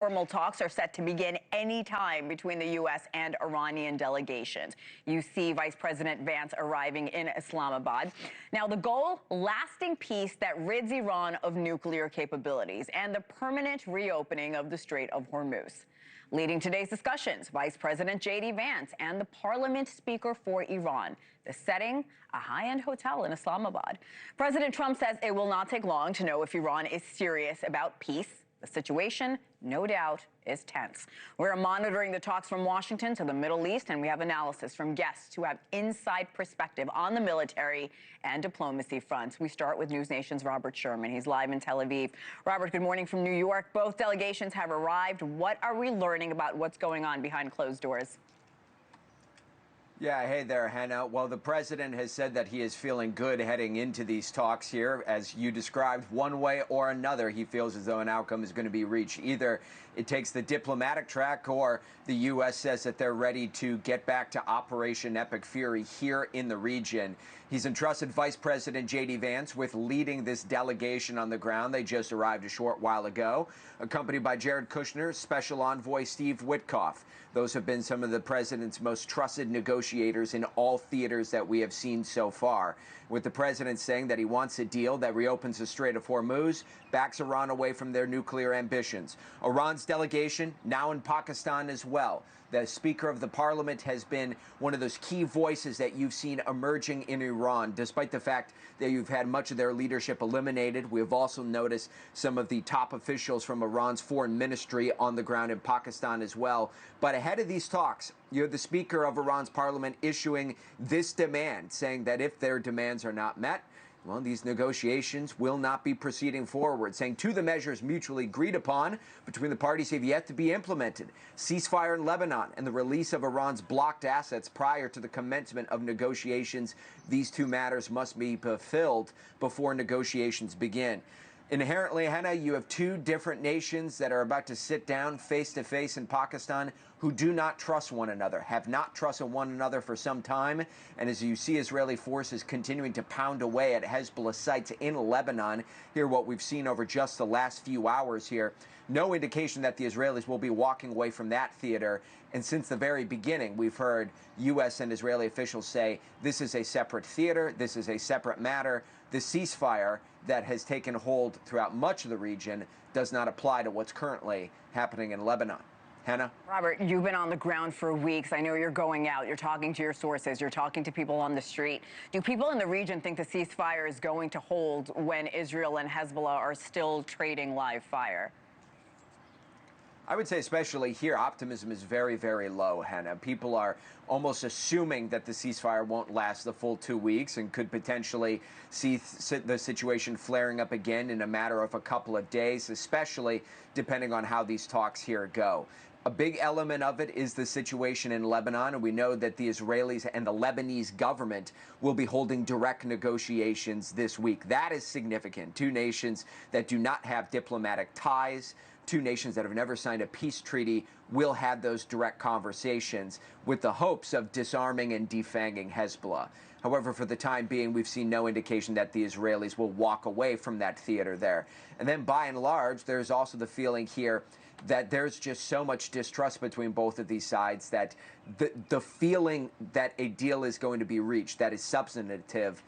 Formal talks are set to begin any time between the U.S. and Iranian delegations. You see Vice President Vance arriving in Islamabad. Now, the goal, lasting peace that rids Iran of nuclear capabilities and the permanent reopening of the Strait of Hormuz. Leading today's discussions, Vice President JD Vance and the Parliament Speaker for Iran. The setting, a high-end hotel in Islamabad. President Trump says it will not take long to know if Iran is serious about peace. The situation, no doubt, is tense. We're monitoring the talks from Washington to the Middle East, and we have analysis from guests who have inside perspective on the military and diplomacy fronts. We start with NewsNation's Robert Sherman. He's live in Tel Aviv. Robert, good morning from New York. Both delegations have arrived. What are we learning about what's going on behind closed doors? Yeah, hey there, Hena. Well, the president has said that he is feeling good heading into these talks here. As you described, one way or another, he feels as though an outcome is going to be reached. Either it takes the diplomatic track, or the U.S. says that they're ready to get back to Operation Epic Fury here in the region. He's entrusted Vice President JD Vance with leading this delegation on the ground. They just arrived a short while ago, accompanied by Jared Kushner, Special Envoy Steve Witkoff. Those have been some of the president's most trusted negotiators in all theaters that we have seen so far. With the president saying that he wants a deal that reopens the Strait of Hormuz, backs Iran away from their nuclear ambitions. Iran's delegation now in Pakistan as well. The Speaker of the Parliament has been one of those key voices that you've seen emerging in Iran, despite the fact that you've had much of their leadership eliminated. We have also noticed some of the top officials from Iran's foreign ministry on the ground in Pakistan as well. But ahead of these talks, you have the Speaker of Iran's parliament issuing this demand, saying that if their demands are not met, well, these negotiations will not be proceeding forward, saying two of the measures mutually agreed upon between the parties have yet to be implemented. Ceasefire in Lebanon and the release of Iran's blocked assets prior to the commencement of negotiations. These two matters must be fulfilled before negotiations begin. Inherently, Hena, you have two different nations that are about to sit down face to face in Pakistan who do not trust one another, have not trusted one another for some time. And as you see Israeli forces continuing to pound away at Hezbollah sites in Lebanon, here what we've seen over just the last few hours here, no indication that the Israelis will be walking away from that theater. And since the very beginning, we've heard U.S. and Israeli officials say this is a separate theater, this is a separate matter. The ceasefire that has taken hold throughout much of the region does not apply to what's currently happening in Lebanon. Hena? Robert, you've been on the ground for weeks. I know you're going out. You're talking to your sources. You're talking to people on the street. Do people in the region think the ceasefire is going to hold when Israel and Hezbollah are still trading live fire? I would say especially here, optimism is very, very low, Hena. People are almost assuming that the ceasefire won't last the full 2 weeks and could potentially see the situation flaring up again in a matter of a couple of days, especially depending on how these talks here go. A big element of it is the situation in Lebanon, and we know that the Israelis and the Lebanese government will be holding direct negotiations this week. That is significant. Two nations that do not have diplomatic ties, two nations that have never signed a peace treaty, will have those direct conversations with the hopes of disarming and defanging Hezbollah. However, for the time being, we've seen no indication that the Israelis will walk away from that theater there. And then by and large, there's also the feeling here that there's just so much distrust between both of these sides that the feeling that a deal is going to be reached that is substantive,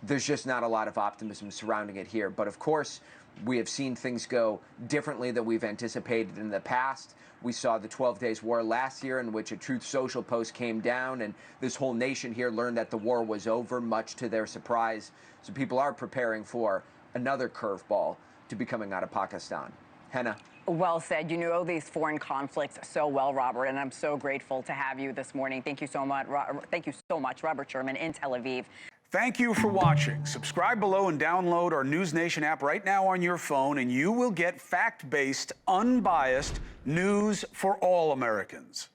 there's just not a lot of optimism surrounding it here. But of course, we have seen things go differently than we've anticipated in the past. We saw the 12 Days War last year, in which a Truth Social post came down, and this whole nation here learned that the war was over, much to their surprise. So people are preparing for another curveball to be coming out of Pakistan. Hena? Well said. You know these foreign conflicts so well, Robert, and I'm so grateful to have you this morning. Thank you so much. Thank you so much, Robert Sherman in Tel Aviv. Thank you for watching. Subscribe below and download our NewsNation app right now on your phone, and you will get fact-based, unbiased news for all Americans.